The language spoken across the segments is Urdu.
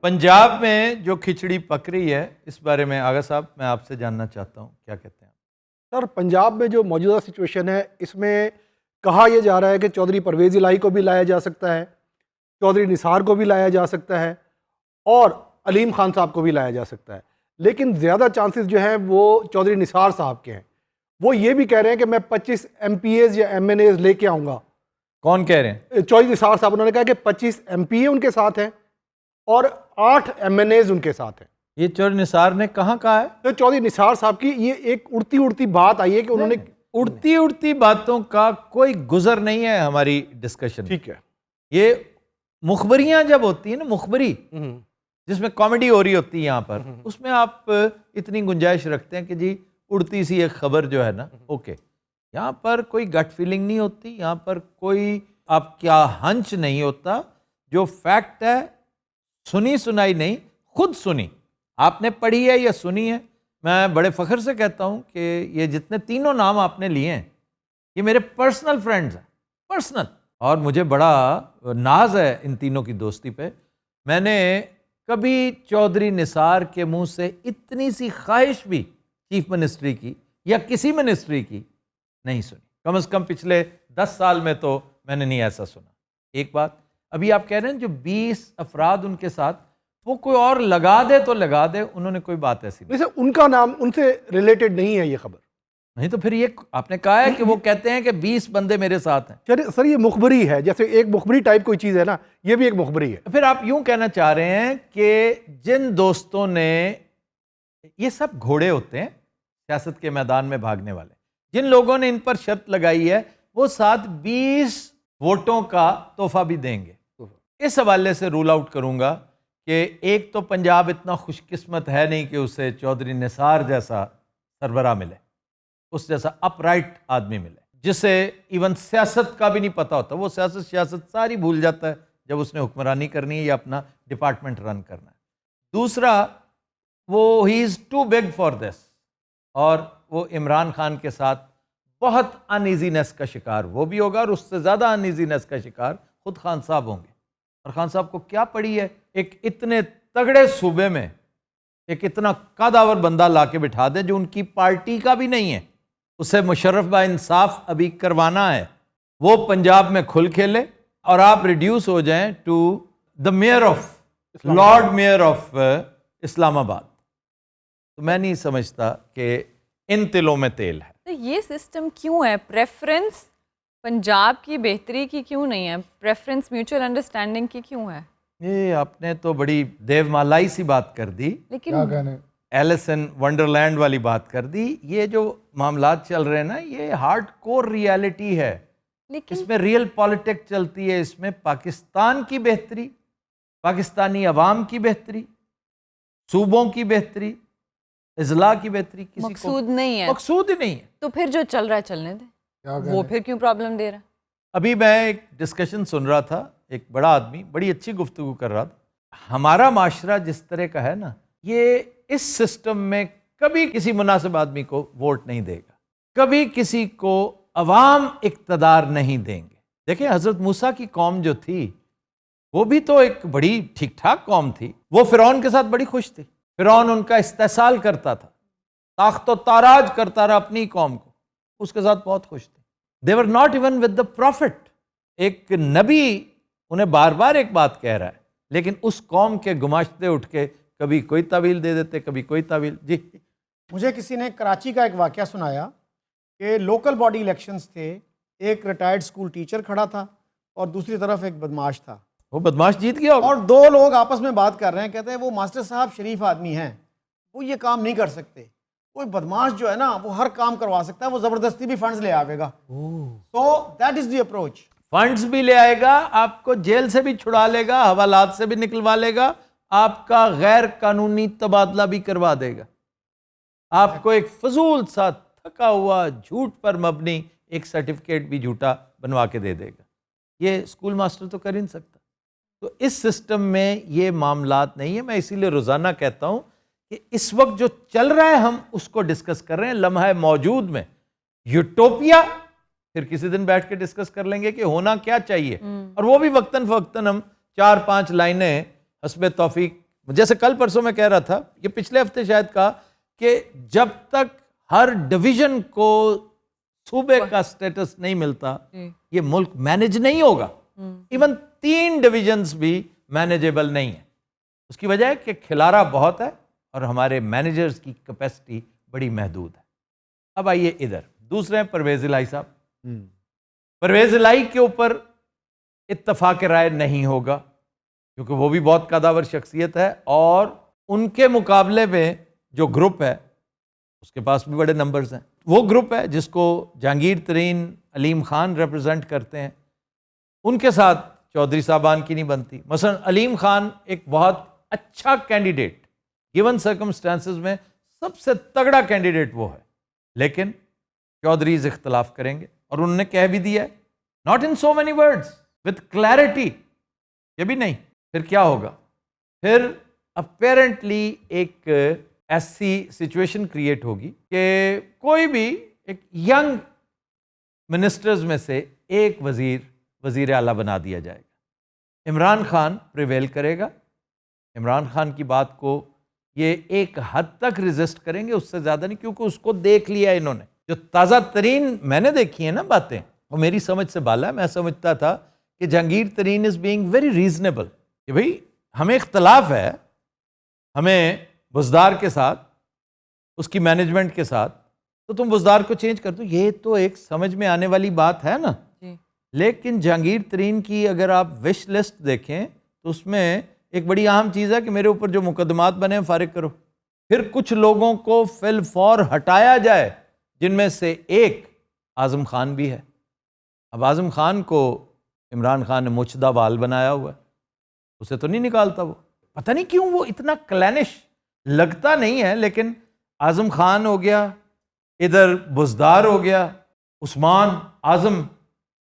پنجاب میں جو کھچڑی پک رہی ہے اس بارے میں آغا صاحب میں آپ سے جاننا چاہتا ہوں، کیا کہتے ہیں؟ سر پنجاب میں جو موجودہ سچویشن ہے اس میں کہا یہ جا رہا ہے کہ چودھری پرویز الہی کو بھی لایا جا سکتا ہے، چودھری نثار کو بھی لایا جا سکتا ہے اور علیم خان صاحب کو بھی لایا جا سکتا ہے، لیکن زیادہ چانسز جو ہیں وہ چودھری نثار صاحب کے ہیں۔ وہ یہ بھی کہہ رہے ہیں کہ میں 25 MP یا MNAs لے کے آؤں گا۔ کون کہہ رہے ہیں؟ چودھری نثار صاحب، انہوں نے کہا کہ 25 MPA ان کے ساتھ ہیں اور 8 MNAs ان کے ساتھ ہیں۔ یہ چودھری نثار نے کہاں کہا ہے؟ تو چودھری نثار صاحب کی یہ ایک اڑتی بات آئی ہے کہ انہوں نے اڑتی باتوں کا کوئی گزر نہیں ہے ہماری ڈسکشن۔ ٹھیک ہے، یہ مخبریاں جب ہوتی ہیں نا، مخبری جس میں کامیڈی ہو رہی ہوتی ہے یہاں پر، اس میں آپ اتنی گنجائش رکھتے ہیں کہ جی اڑتی سی ایک خبر جو ہے نا، اوکے۔ یہاں پر کوئی گٹ فیلنگ نہیں ہوتی، یہاں پر کوئی آپ کیا ہنچ نہیں ہوتا، جو فیکٹ ہے سنی سنائی نہیں، خود سنی آپ نے پڑھی ہے یا سنی ہے۔ میں بڑے فخر سے کہتا ہوں کہ یہ جتنے تینوں نام آپ نے لیے ہیں یہ میرے پرسنل فرینڈز ہیں، پرسنل، اور مجھے بڑا ناز ہے ان تینوں کی دوستی پہ۔ میں نے کبھی چودھری نثار کے منہ سے اتنی سی خواہش بھی چیف منسٹری کی یا کسی منسٹری کی نہیں سنی، کم از کم پچھلے 10 سال میں تو میں نے نہیں ایسا سنا۔ ایک بات ابھی آپ کہہ رہے ہیں جو 20 افراد ان کے ساتھ، وہ کوئی اور لگا دے تو لگا دے، انہوں نے کوئی بات ایسی نہیں۔ ویسے ان کا نام ان سے ریلیٹڈ نہیں ہے یہ خبر۔ نہیں تو پھر یہ آپ نے کہا ہے کہ وہ کہتے ہیں کہ 20 بندے میرے ساتھ ہیں۔ سر یہ مخبری ہے، جیسے ایک مخبری ٹائپ کوئی چیز ہے نا، یہ بھی ایک مخبری ہے۔ پھر آپ یوں کہنا چاہ رہے ہیں کہ جن دوستوں نے، یہ سب گھوڑے ہوتے ہیں سیاست کے میدان میں بھاگنے والے، جن لوگوں نے ان پر شرط لگائی ہے وہ ساتھ 20 ووٹوں کا تحفہ بھی دیں گے۔ اس حوالے سے رول آؤٹ کروں گا کہ ایک تو پنجاب اتنا خوش قسمت ہے نہیں کہ اسے چودھری نثار جیسا سربراہ ملے، اس جیسا اپ رائٹ آدمی ملے، جسے ایون سیاست کا بھی نہیں پتا ہوتا، وہ سیاست ساری بھول جاتا ہے جب اس نے حکمرانی کرنی ہے یا اپنا ڈپارٹمنٹ رن کرنا ہے۔ دوسرا، وہ ہی از ٹو بگ فار دس، اور وہ عمران خان کے ساتھ بہت ان ایزینس کا شکار وہ بھی ہوگا، اور اس سے زیادہ ان ایزینس کا شکار خود خان صاحب ہوں گے۔ اور خان صاحب کو کیا پڑی ہے ایک اتنے تگڑے صوبے میں ایک اتنا قدآور بندہ لا کے بٹھا دیں جو ان کی پارٹی کا بھی نہیں ہے، اسے مشرف با انصاف ابھی کروانا ہے، وہ پنجاب میں کھل کھیلے اور آپ ریڈیوس ہو جائیں to the mayor of lord mayor of Islamabad. تو میں نہیں سمجھتا کہ ان تلوں میں تیل ہے۔ تو یہ سسٹم کیوں ہے؟ پریفرنس پنجاب کی بہتری کی کیوں نہیں ہے؟ پریفرنس میوچل انڈرسٹینڈنگ کی کیوں ہے؟ یہ آپ نے تو بڑی دیو مالائی سی بات کر دی، لیکن ایلس ان ونڈرلینڈ والی بات کر دی۔ یہ جو معاملات چل رہے ہیں نا، یہ ہارڈ کور ریالٹی ہے، اس میں ریئل پالیٹک چلتی ہے، اس میں پاکستان کی بہتری، پاکستانی عوام کی بہتری، صوبوں کی بہتری، اضلاع کی بہتری کسی کو مقصود نہیں ہے، مقصود ہی نہیں ہے۔ تو پھر جو چل رہا ہے چلنے دیں، وہ پھر کیوں پرابلم دے رہا ہے؟ ابھی میں ایک ڈسکشن سن رہا تھا، ایک بڑا آدمی بڑی اچھی گفتگو کر رہا تھا۔ ہمارا معاشرہ جس طرح کا ہے نا، یہ اس سسٹم میں کبھی کسی مناسب آدمی کو ووٹ نہیں دے گا، کبھی کسی کو عوام اقتدار نہیں دیں گے۔ دیکھیں حضرت موسیٰ کی قوم جو تھی وہ بھی تو ایک بڑی ٹھیک ٹھاک قوم تھی، وہ فرعون کے ساتھ بڑی خوش تھی، فرعون ان کا استحصال کرتا تھا، تاخت و تاراج کرتا رہا اپنی قوم کو، اس کے ساتھ بہت خوش تھے۔ They were not even with the prophet۔ ایک نبی انہیں بار بار ایک بات کہہ رہا ہے، لیکن اس قوم کے گماشتے اٹھ کے کبھی کوئی تعویل دے دیتے، کبھی کوئی تعویل۔ جی مجھے کسی نے کراچی کا ایک واقعہ سنایا کہ لوکل باڈی الیکشنز تھے، ایک ریٹائرڈ اسکول ٹیچر کھڑا تھا اور دوسری طرف ایک بدماش تھا، وہ بدماش جیت گیا اور دو لوگ آپس میں بات کر رہے ہیں، کہتے ہیں وہ ماسٹر صاحب شریف آدمی ہیں، وہ یہ کام نہیں کر سکتے، کوئی بدماش جو ہے نا وہ ہر کام کروا سکتا ہے، وہ زبردستی بھی فنڈز لے آئے گا۔ So that is the approach. Funds بھی لے آئے گا، آپ کو جیل سے بھی چھڑا لے گا، حوالات سے بھی نکلوا لے گا، آپ کا غیر قانونی تبادلہ بھی کروا دے گا، آپ کو ایک فضول سا تھکا ہوا جھوٹ پر مبنی ایک سرٹیفکیٹ بھی جھوٹا بنوا کے دے دے گا۔ یہ اسکول ماسٹر تو کر ہی نہیں سکتا۔ تو اس سسٹم میں یہ معاملات نہیں ہے۔ میں اسی لیے روزانہ کہتا ہوں کہ اس وقت جو چل رہا ہے ہم اس کو ڈسکس کر رہے ہیں، لمحہ موجود میں یوٹوپیا پھر کسی دن بیٹھ کے ڈسکس کر لیں گے کہ ہونا کیا چاہیے، اور وہ بھی وقتاً فوقتاً ہم 4-5 لائنیں حسب توفیق جیسے کل پرسوں میں کہہ رہا تھا، یہ پچھلے ہفتے شاید کہا کہ جب تک ہر ڈویژن کو صوبے کا سٹیٹس نہیں ملتا یہ ملک مینج نہیں ہوگا. ایون 3 ڈویژنز بھی مینیجیبل نہیں ہیں. اس کی وجہ ہے کہ کھلارا بہت ہے اور ہمارے مینیجرز کی کیپیسٹی بڑی محدود ہے. اب آئیے ادھر دوسرے ہیں پرویز الہی صاحب. پرویز الہی کے اوپر اتفاق رائے نہیں ہوگا کیونکہ وہ بھی بہت قداور شخصیت ہے اور ان کے مقابلے میں جو گروپ ہے اس کے پاس بھی بڑے نمبرز ہیں. وہ گروپ ہے جس کو جہانگیر ترین علیم خان ریپرزینٹ کرتے ہیں، ان کے ساتھ چودھری صاحبان کی نہیں بنتی. مثلا علیم خان ایک بہت اچھا کینڈیڈیٹ گیون سرکمسٹانسز میں سب سے تگڑا کینڈیڈیٹ وہ ہے، لیکن چودھریز اختلاف کریں گے اور انہوں نے کہہ بھی دیا ہے not in so many words with clarity. یہ بھی نہیں. پھر کیا ہوگا؟ پھر اپیرنٹلی ایک ایسی سچویشن کریٹ ہوگی کہ کوئی بھی ایک ینگ منسٹرز میں سے ایک وزیر اعلیٰ بنا دیا جائے گا. عمران خان پریویل کرے گا. عمران خان کی بات کو یہ ایک حد تک ریزسٹ کریں گے، اس سے زیادہ نہیں، کیونکہ اس کو دیکھ لیا انہوں نے. جو تازہ ترین میں نے دیکھی ہیں نا باتیں، وہ میری سمجھ سے بالا ہے. میں سمجھتا تھا کہ جہانگیر ترین از بینگ ویری ریزنیبل کہ بھئی ہمیں اختلاف ہے، ہمیں بزدار کے ساتھ، اس کی مینجمنٹ کے ساتھ، تو تم بزدار کو چینج کر دو. یہ تو ایک سمجھ میں آنے والی بات ہے نا. لیکن جہانگیر ترین کی اگر آپ وش لسٹ دیکھیں تو اس میں ایک بڑی اہم چیز ہے کہ میرے اوپر جو مقدمات بنے ہیں فارغ کرو. پھر کچھ لوگوں کو فی الفور ہٹایا جائے، جن میں سے ایک اعظم خان بھی ہے. اب اعظم خان کو عمران خان نے مچھدہ وال بنایا ہوا ہے، اسے تو نہیں نکالتا. وہ پتہ نہیں کیوں وہ اتنا کلینش لگتا نہیں ہے، لیکن اعظم خان ہو گیا، ادھر بزدار ہو گیا، عثمان اعظم،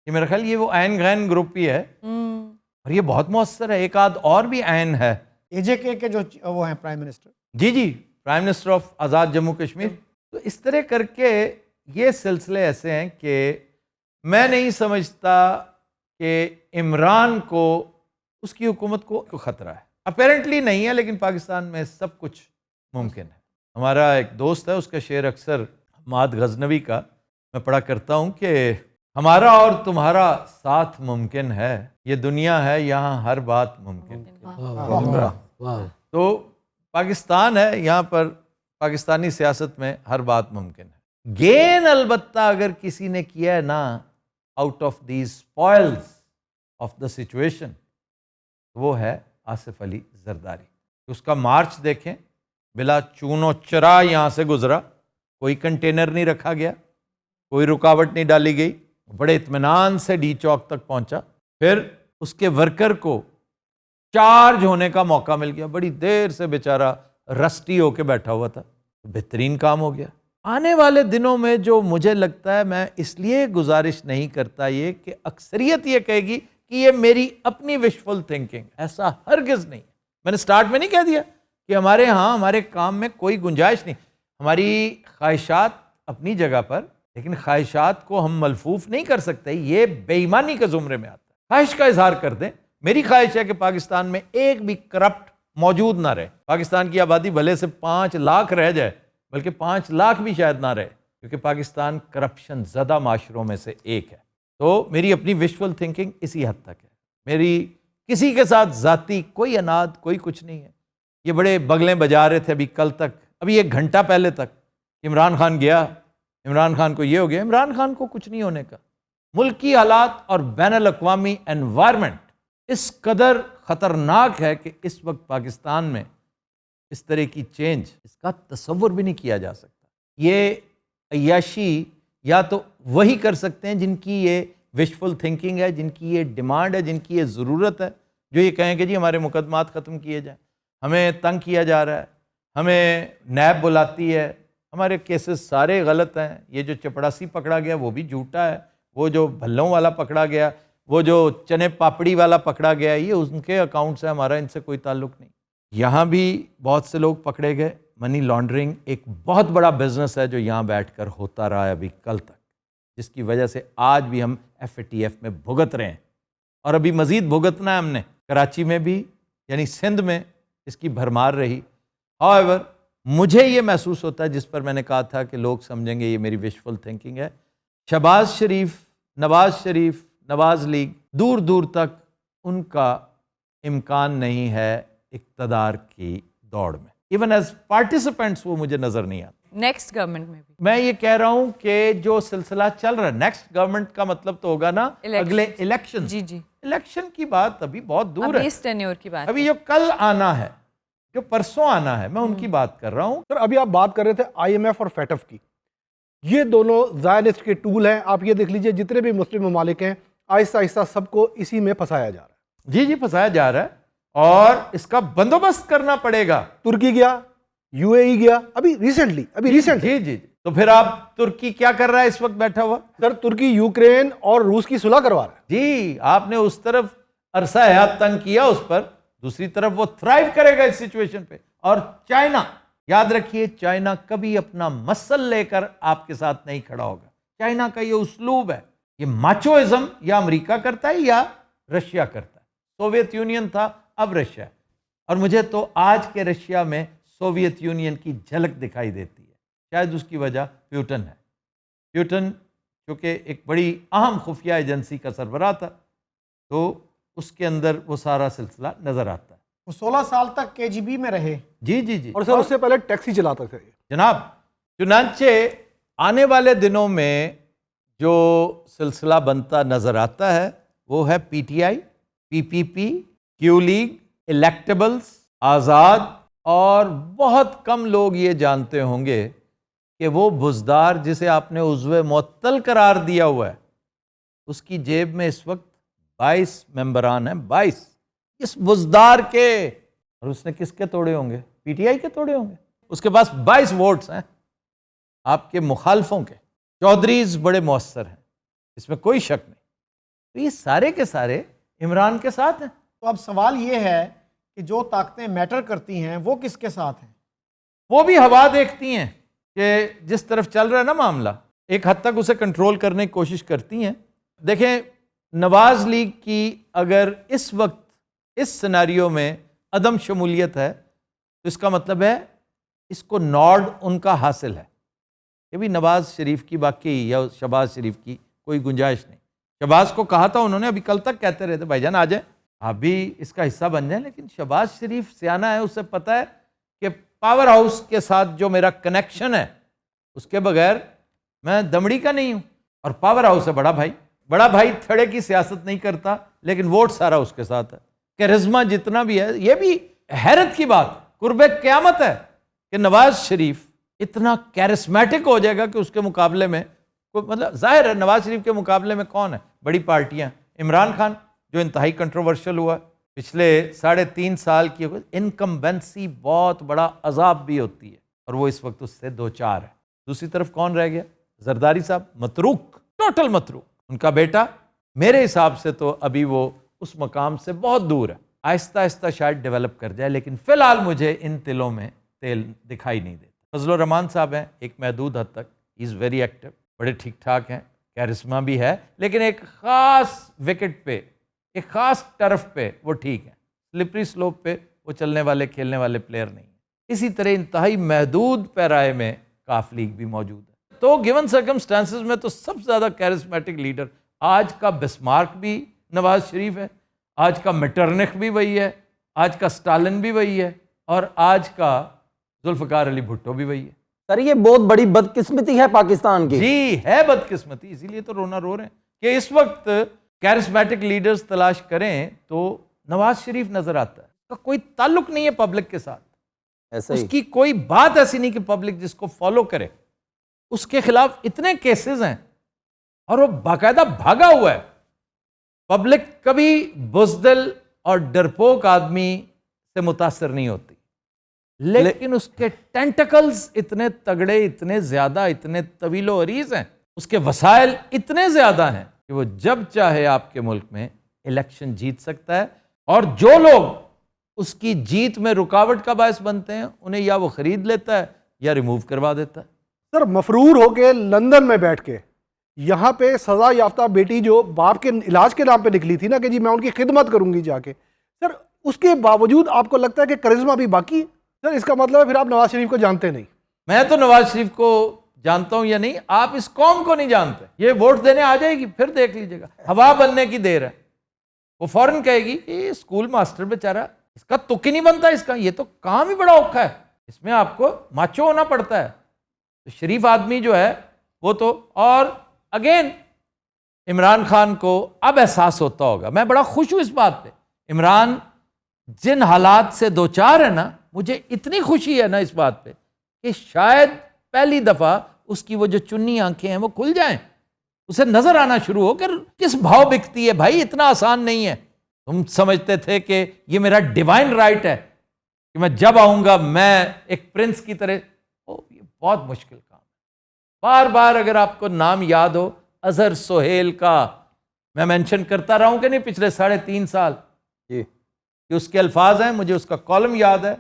یہ میرا خیال یہ وہ عین غین گروپ ہی ہے اور یہ بہت مؤثر ہے. ایک آدھ اور بھی عین ہے، اے جے کے جو وہ ہیں پرائم منسٹر. جی prime minister of Azad Jammu Kashmir. تو اس طرح کر کے یہ سلسلے ایسے ہیں کہ میں نہیں سمجھتا کہ عمران کو اس کی حکومت کو خطرہ ہے. اپیرنٹلی نہیں ہے، لیکن پاکستان میں سب کچھ ممکن ہے. ہمارا ایک دوست ہے، اس کا شعر اکثر حماد غزنوی کا میں پڑھا کرتا ہوں کہ ہمارا اور تمہارا ساتھ ممکن ہے، یہ دنیا ہے یہاں ہر بات ممکن. تو پاکستان ہے، یہاں پر پاکستانی سیاست میں ہر بات ممکن ہے. گین البتہ اگر کسی نے کیا ہے نا out of these spoils of the situation, وہ ہے آصف علی زرداری. اس کا مارچ دیکھیں، بلا چون و چرا یہاں سے گزرا، کوئی کنٹینر نہیں رکھا گیا، کوئی رکاوٹ نہیں ڈالی گئی، بڑے اطمینان سے ڈی چوک تک پہنچا. پھر اس کے ورکر کو چارج ہونے کا موقع مل گیا، بڑی دیر سے بیچارہ رسٹی ہو کے بیٹھا ہوا تھا، بہترین کام ہو گیا. آنے والے دنوں میں جو مجھے لگتا ہے، میں اس لیے گزارش نہیں کرتا یہ کہ اکثریت یہ کہے گی کہ یہ میری اپنی وشفل تھنکنگ، ایسا ہرگز نہیں. میں نے سٹارٹ میں نہیں کہہ دیا کہ ہمارے ہاں ہمارے کام میں کوئی گنجائش نہیں. ہماری خواہشات اپنی جگہ پر، لیکن خواہشات کو ہم ملفوف نہیں کر سکتے، یہ بے ایمانی کے زمرے میں آتا ہے. خواہش کا اظہار کر دیں. میری خواہش ہے کہ پاکستان میں ایک بھی کرپٹ موجود نہ رہے. پاکستان کی آبادی بھلے سے 5 لاکھ رہ جائے، بلکہ 5 لاکھ بھی شاید نہ رہے، کیونکہ پاکستان کرپشن زدہ معاشروں میں سے ایک ہے. تو میری اپنی وشفل تھنکنگ اسی حد تک ہے. میری کسی کے ساتھ ذاتی کوئی اناد، کوئی کچھ نہیں ہے. یہ بڑے بغلیں بجا رہے تھے ابھی کل تک، ابھی 1 گھنٹہ پہلے تک، عمران خان گیا، عمران خان کو یہ ہو گیا. عمران خان کو کچھ نہیں ہونے کا. ملکی حالات اور بین الاقوامی انوائرمنٹ اس قدر خطرناک ہے کہ اس وقت پاکستان میں اس طرح کی چینج، اس کا تصور بھی نہیں کیا جا سکتا. یہ عیاشی یا تو وہی کر سکتے ہیں جن کی یہ وشفل تھنکنگ ہے، جن کی یہ ڈیمانڈ ہے، جن کی یہ ضرورت ہے، جو یہ کہیں کہ جی ہمارے مقدمات ختم کیے جائیں، ہمیں تنگ کیا جا رہا ہے، ہمیں نیب بلاتی ہے، ہمارے کیسز سارے غلط ہیں. یہ جو چپڑاسی پکڑا گیا وہ بھی جھوٹا ہے، وہ جو بھلوں والا پکڑا گیا، وہ جو چنے پاپڑی والا پکڑا گیا، یہ ان کے اکاؤنٹ سے، ہمارا ان سے کوئی تعلق نہیں. یہاں بھی بہت سے لوگ پکڑے گئے. منی لانڈرنگ ایک بہت بڑا بزنس ہے جو یہاں بیٹھ کر ہوتا رہا ہے ابھی کل تک، جس کی وجہ سے آج بھی ہم FATF میں بھگت رہے ہیں اور ابھی مزید بھگتنا ہے ہم نے. کراچی میں بھی، یعنی سندھ میں اس کی بھرمار رہی. however مجھے یہ محسوس ہوتا ہے, جس پر میں نے کہا تھا کہ لوگ سمجھیں گے یہ میری وشفل تھنکنگ ہے, شہباز شریف, نواز شریف, نواز لیگ, دور دور تک ان کا امکان نہیں ہے اقتدار کی دوڑ میں. ایون ایز پارٹیسپینٹس وہ مجھے نظر نہیں آتے. نیکسٹ گورنمنٹ میں بھی میں یہ کہہ رہا ہوں کہ جو سلسلہ چل رہا ہے, نیکسٹ گورنمنٹ کا مطلب تو ہوگا نا اگلے الیکشن. جی جی الیکشن کی بات ابھی بہت دور ہے. اس ٹینیور کی بات ابھی جو کل آنا ہے, جو پرسوں آنا ہے, میں ان کی بات کر رہا ہوں. سر ابھی آپ بات کر رہے تھے آئی ایم ایف اور فیٹف کی, یہ دونوں زائنسٹ کے ٹول ہیں. آپ یہ دیکھ لیجئے جتنے بھی مسلم ممالک ہیں آہستہ آہستہ سب کو اسی میں پھنسایا جا رہا ہے. جی پھنسایا جا رہا ہے, اور اس کا بندوبست کرنا پڑے گا. ترکی گیا, یو اے ای گیا, ابھی ریسنٹ. جی تو پھر آپ ترکی کیا کر رہا ہے اس وقت بیٹھا ہوا؟ سر ترکی یوکرین اور روس کی صلح کروا رہا ہے. جی آپ نے اس طرف عرصہ حیات تنگ کیا اس پر, دوسری طرف وہ تھرائیو کرے گا اس سچویشن پہ. اور چائنا, یاد رکھیے چائنا کبھی اپنا مسل لے کر آپ کے ساتھ نہیں کھڑا ہوگا. چائنا کا یہ اسلوب ہے, یہ ماچوازم یا امریکہ کرتا ہے یا رشیا کرتا ہے. سوویت یونین تھا, اب رشیا ہے. اور مجھے تو آج کے رشیا میں سوویت یونین کی جھلک دکھائی دیتی ہے. شاید اس کی وجہ پیوٹن ہے. پیوٹن چونکہ ایک بڑی اہم خفیہ ایجنسی کا سربراہ تھا, تو اس کے اندر وہ سارا سلسلہ نظر آتا ہے. وہ 16 سال تک KGB میں رہے. جی اور سر اس سے پہلے ٹیکسی چلاتا تھا جناب. چنانچہ آنے والے دنوں میں جو سلسلہ بنتا نظر آتا ہے وہ ہے PTI, PPP, Q league, electables, آزاد, اور بہت کم لوگ یہ جانتے ہوں گے کہ وہ بزدار جسے آپ نے عضو معطل قرار دیا ہوا ہے, اس کی جیب میں اس وقت 22 ممبران ہیں. 22 اس بزدار کے. اور اس نے کس کے توڑے ہوں گے؟ PTI کے توڑے ہوں گے. اس کے پاس 22 ووٹس ہیں آپ کے مخالفوں کے. چودھریز بڑے مؤثر ہیں, اس میں کوئی شک نہیں. تو یہ سارے کے سارے عمران کے ساتھ ہیں. تو اب سوال یہ ہے کہ جو طاقتیں میٹر کرتی ہیں وہ کس کے ساتھ ہیں؟ وہ بھی ہوا دیکھتی ہیں کہ جس طرف چل رہا ہے نا معاملہ, ایک حد تک اسے کنٹرول کرنے کی کوشش کرتی ہیں. دیکھیں نواز لیگ کی اگر اس وقت اس سیناریو میں عدم شمولیت ہے تو اس کا مطلب ہے اس کو نوڈ ان کا حاصل ہے کہ بھی نواز شریف کی باقی یا شہباز شریف کی کوئی گنجائش نہیں. شہباز کو کہا تھا انہوں نے, ابھی کل تک کہتے رہے تھے بھائی جان آ جائیں, آپ بھی اس کا حصہ بن جائیں. لیکن شہباز شریف سیانہ ہے, اسے پتہ ہے کہ پاور ہاؤس کے ساتھ جو میرا کنیکشن ہے اس کے بغیر میں دمڑی کا نہیں ہوں. اور پاور ہاؤس ہے بڑا بھائی. بڑا بھائی تھڑے کی سیاست نہیں کرتا, لیکن ووٹ سارا اس کے ساتھ ہے. کیرزما جتنا بھی ہے, یہ بھی حیرت کی بات, قرب قیامت ہے کہ نواز شریف اتنا کیرسمیٹک ہو جائے گا کہ اس کے مقابلے میں مطلب ظاہر ہے نواز شریف کے مقابلے میں کون ہے؟ بڑی پارٹیاں. عمران خان جو انتہائی کنٹروورشل ہوا پچھلے 3.5 سال کی, انکمبینسی بہت بڑا عذاب بھی ہوتی ہے, اور وہ اس وقت اس سے 2-4 ہے. دوسری طرف کون رہ گیا؟ زرداری صاحب, متروک, ٹوٹل متروک. ان کا بیٹا میرے حساب سے تو ابھی وہ اس مقام سے بہت دور ہے, آہستہ آہستہ شاید ڈیولپ کر جائے, لیکن فی الحال مجھے ان تلوں میں تیل دکھائی نہیں دیتا. فضل الرحمان صاحب ہیں ایک محدود حد تک, ہی از ویری ایکٹیو, بڑے ٹھیک ٹھاک ہیں, کیرسما بھی ہے, لیکن ایک خاص وکٹ پہ, ایک خاص ٹرف پہ وہ ٹھیک ہیں. سلپری سلوپ پہ وہ چلنے والے کھیلنے والے پلیئر نہیں ہیں. اسی طرح انتہائی محدود پیرائے میں کاف لیگ بھی موجود ہے. تو گیون سرکمسٹانسز میں تو سب سے زیادہ کیرسمیٹک لیڈر آج کا بسمارک بھی نواز شریف ہے, آج کا میٹرنخ بھی وہی ہے, آج کا اسٹالن بھی وہی ہے, اور آج کا ذوالفقار علی بھٹو بھی وہی ہے. سر یہ بہت بڑی بدقسمتی ہے پاکستان کی. جی ہے بدقسمتی, اسی لیے تو رونا رو رہے ہیں کہ اس وقت کیرسمیٹک لیڈرز تلاش کریں تو نواز شریف نظر آتا ہے. اس کا کوئی تعلق نہیں ہے پبلک کے ساتھ, ایسا اس ہی کی کوئی بات ایسی نہیں کہ پبلک جس کو فالو کرے. اس کے خلاف اتنے کیسز ہیں اور وہ باقاعدہ بھاگا ہوا ہے. پبلک کبھی بزدل اور ڈرپوک آدمی سے متاثر نہیں ہوتی, لیکن اس کے ٹینٹیکلز اتنے تگڑے, اتنے زیادہ, اتنے طویل و عریض ہیں, اس کے وسائل اتنے زیادہ ہیں کہ وہ جب چاہے آپ کے ملک میں الیکشن جیت سکتا ہے. اور جو لوگ اس کی جیت میں رکاوٹ کا باعث بنتے ہیں انہیں یا وہ خرید لیتا ہے یا ریموو کروا دیتا ہے. سر مفرور ہو کے لندن میں بیٹھ کے یہاں پہ سزا یافتہ بیٹی جو باپ کے علاج کے نام پہ نکلی تھی نا کہ جی میں ان کی خدمت کروں گی جا کے, سر اس کے باوجود آپ کو لگتا ہے کہ کرزما بھی باقی ہے؟ سر اس کا مطلب ہے پھر آپ نواز شریف کو جانتے نہیں. میں تو نواز شریف کو جانتا ہوں یا نہیں, آپ اس قوم کو نہیں جانتے. یہ ووٹ دینے آ جائے گی پھر دیکھ لیجیے گا, ہوا بننے کی دیر ہے. وہ فوراً کہے گی یہ اسکول ماسٹر بیچارہ, اس کا تک ہی نہیں بنتا, اس کا یہ تو کام ہی بڑا اوکھا ہے, اس میں آپ کو ماچو ہونا پڑتا ہے. تو شریف آدمی جو ہے وہ تو, اور اگین عمران خان کو اب احساس ہوتا ہوگا, میں بڑا خوش ہوں اس بات پہ. عمران جن حالات سے دوچار ہے نا, مجھے اتنی خوشی ہے نا اس بات پہ کہ شاید پہلی دفعہ اس کی وہ جو چنی آنکھیں ہیں وہ کھل جائیں, اسے نظر آنا شروع ہو کہ کس بھاؤ بکتی ہے بھائی, اتنا آسان نہیں ہے. تم سمجھتے تھے کہ یہ میرا ڈیوائن رائٹ ہے کہ میں جب آؤں گا میں ایک پرنس کی طرح, یہ بہت مشکل کام ہے. بار بار اگر آپ کو نام یاد ہو اظہر سہیل کا, میں مینشن کرتا رہا ہوں کہ نہیں پچھلے 3.5 سال, جی کہ اس کے الفاظ ہیں, مجھے اس کا کالم یاد ہے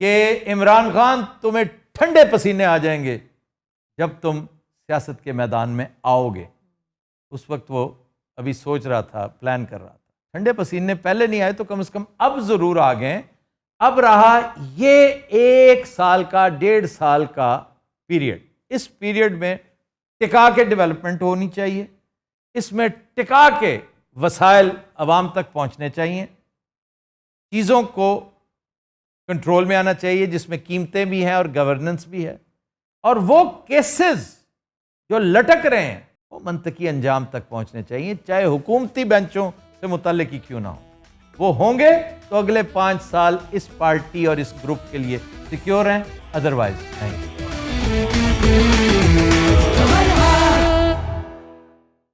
کہ عمران خان تمہیں ٹھنڈے پسینے آ جائیں گے جب تم سیاست کے میدان میں آؤ گے. اس وقت وہ ابھی سوچ رہا تھا, پلان کر رہا تھا. ٹھنڈے پسینے پہلے نہیں آئے تو کم از کم اب ضرور آ گئے. اب رہا یہ 1 سال کا 1.5 سال کا پیریڈ, اس پیریڈ میں ٹکا کے ڈیولپمنٹ ہونی چاہیے, اس میں ٹکا کے وسائل عوام تک پہنچنے چاہیے, چیزوں کو کنٹرول میں آنا چاہیے جس میں قیمتیں بھی ہیں اور گورننس بھی ہے, اور وہ کیسز جو لٹک رہے ہیں وہ منطقی انجام تک پہنچنے چاہیے, چاہے حکومتی بینچوں سے متعلق ہی کیوں نہ ہو. وہ ہوں گے تو اگلے 5 سال اس پارٹی اور اس گروپ کے لیے سیکیور ہیں, ادروائز نہیں.